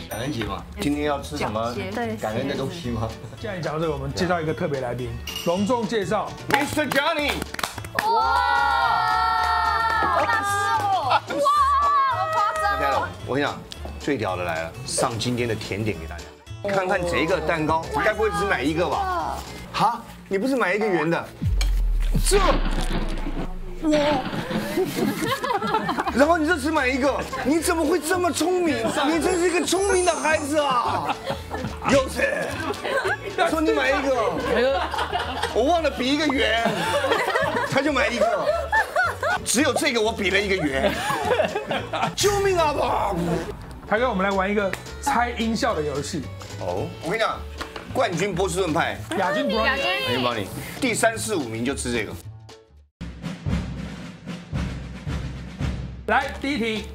感恩节嘛，今天要吃什么感恩的东西吗？既然你讲到这个，我们介绍一个特别来宾，隆重介绍 Mr. Johnny。哇，好大师哦！哇，好夸张哦！我跟你讲，最屌的来了，上今天的甜点给大家，看看这个蛋糕，该不会只买一个吧？哈，你不是买一个圆的？这，我。然后你这只买一个，你怎么会这么聪明？你真是一个聪明的孩子啊！有谁说你买一个？我忘了比一个圆，他就买一个。只有这个我比了一个圆。救命啊！台哥，我们来玩一个猜音效的游戏。哦，我跟你讲，冠军波士顿派，亚军不让你，没帮你，第3、4、5名就吃这个。来，第一题。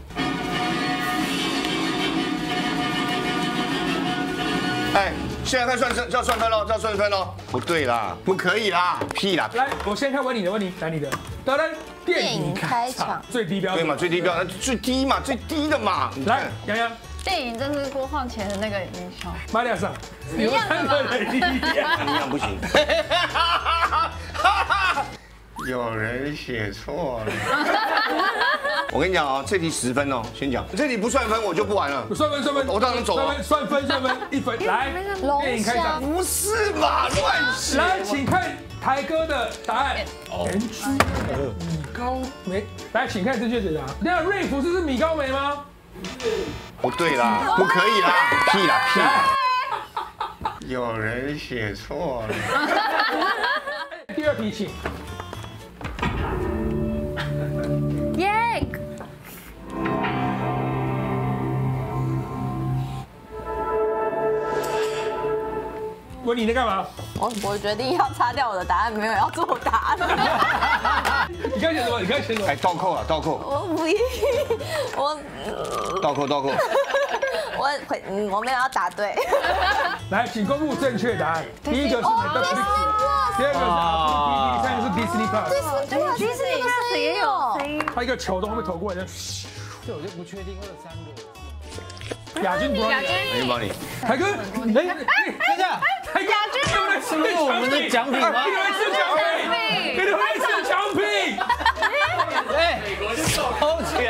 哎，现在开算要算分喽，要算分喽。不对啦，不可以啦，屁啦。来，我先看问你的，问你，来你的。得了，电影开场最低标准。对嘛，最低标准，最低嘛，最低的嘛。来，洋洋。电影真是播放前的那个音效。玛利亚上，你们3个人一样。一样不行。有人写错了。我跟你讲啊，这题10分哦，先讲，这题不算分我就不玩了。算分，我当然走了。算分1分。来，电影开场。不是嘛，乱写。来，请看台哥的答案。NG，米高梅。来，请看正确解答。那瑞福是米高梅吗？不对啦，不可以啦，屁啦屁啦。有人写错了。第2题，请。耶！问你在干嘛？我决定要擦掉我的答案，没有要做答案。你刚写什么？你刚写什么？哎，倒扣了，倒扣。我不要，倒扣。我没有要答对。来，请公布正确答案。第一个是 Netflix，第二个是 Apple TV，第3个是 Disney Plus。对啊，Disney Plus 也有声音。他一个球从后面投过来，这我就不确定，会有3个。亚军不让你，没帮你。台哥，等一下，台哥，有人吃我们的奖品吗？给你们吃奖品，给你们吃奖品。哎，收起来。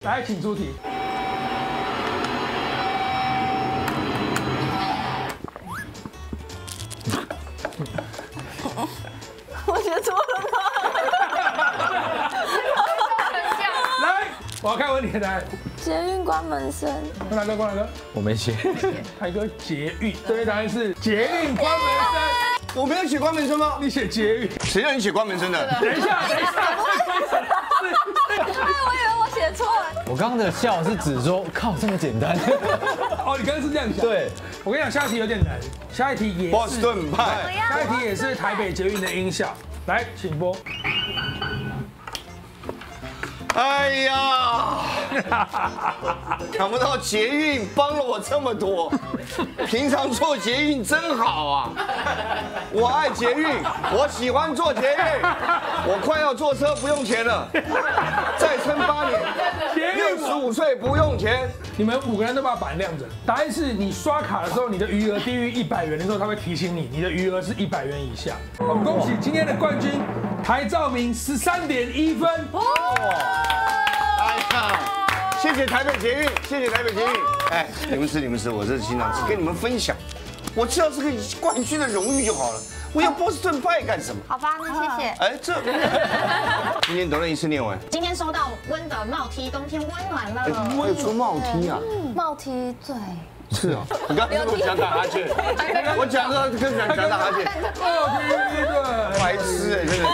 来，请出题。我写错了吗？来，我要看问你的答案。捷运关门声。关哪个？我没写。台哥捷运，正确答案是捷运关门声。我没有写关门声吗？你写捷运，谁让你写关门声的？等一下。我以为我写错了。我刚刚的笑是指说，靠，这么简单。哦，你刚刚是这样想。对，我跟你讲，下一题有点难。下一题也是波士顿派。下一题也是台北捷运的音效。来，请播。哎呀，想不到捷运帮了我这么多，平常坐捷运真好啊！我爱捷运，我喜欢坐捷运，我快要坐车不用钱了，再撑8年，65岁不用钱。你们5个人都把板亮着。答案是你刷卡的时候，你的余额低于100元的时候，它会提醒你，你的余额是100元以下。我们恭喜今天的冠军台兆明13.1分。哎呀，谢谢台北捷运，谢谢台北捷运。哎，你们吃，我这是经常吃，跟你们分享。我知道这个冠军的荣誉就好了，我要波士顿派干什么？好吧，那谢谢。哎，这今天都能一次念完。今天收到温的帽 T，冬天温暖了。我有出帽 T 啊？帽 T 对。是啊，你刚才跟我讲打哈欠，我讲的跟讲打哈欠。对，白痴哎，真的。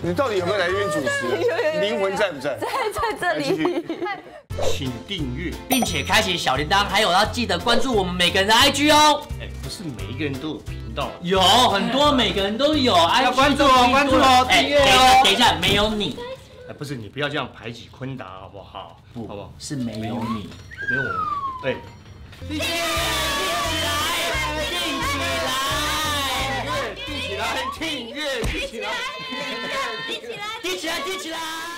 你到底有没有来这边主持？灵魂在不在？在这里。请订阅，并且开启小铃铛，还有要记得关注我们每个人的 IG 哦。哎，不是每一个人都有频道，有很多每个人都有 IG， 要关注哦，关注哦，订阅哦。等一下，没有你，哎，不是你不要这样排挤昆达好不好？不，好不好？是没有你，没有我，对。订起来，订起来，订起来。来订阅，滴起来，滴起来，滴起来，滴起来，滴起来！